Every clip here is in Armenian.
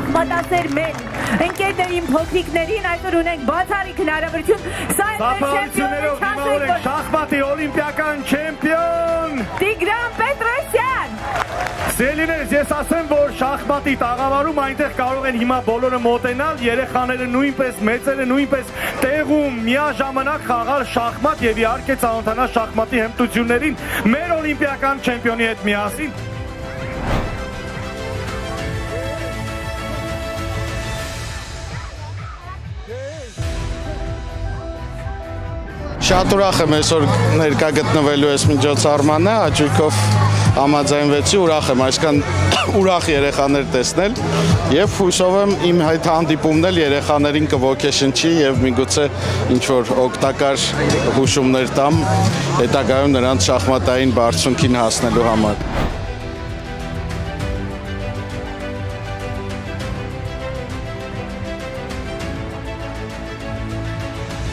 շախմատասեր մեր ընկերներին, փոքրիկներին այսօր ունենք բացառիկ հնարավորություն։ Սա է Սափարություններով դիմավոր ենք շախմատի օլիմպիական չեմպիոն Տիգրան Պետրոսյան։ Սիրելիներս, ես ասեմ, որ շախմատի տաղավարում այնտեղ կարող են հիմա բոլորը մոտենալ, երեխաները նույնպես, մեծերը նույնպես տեղում միաժամանակ խաղալ շախմատ եւ իհարկե ծանոթանալ շախմատի հմտություններին մեր օլիմպիական չեմպիոնի հետ միասին։ Շատ ուրախ եմ այսօր ներկա գտնվելու ես միջոցառմանը, հաճույքով համաձայնվեցի, ուրախ եմ այսքան ուրախ երեխաներ տեսնել եւ հույսով եմ իմ այդ հանդիպումն էլ երեխաներին կոգեշնչի եւ միգուցե ինչ որ օգտակար հուշումներ տամ հետագայում նրանց շախմատային բարձունքին հասնելու համար։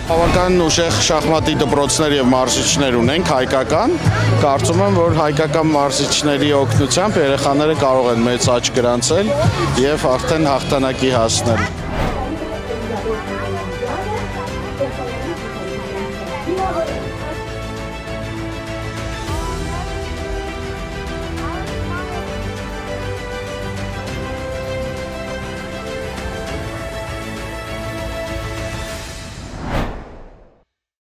Բավական ուժեղ շախմատի դպրոցներ եւ մարզիչներ ունենք հայկական, կարծում եմ, որ հայկական մարզիչների օգնությամբ երեխաները կարող են մեծ աճ գրանցել եւ արդեն հաղթանակի հասնել։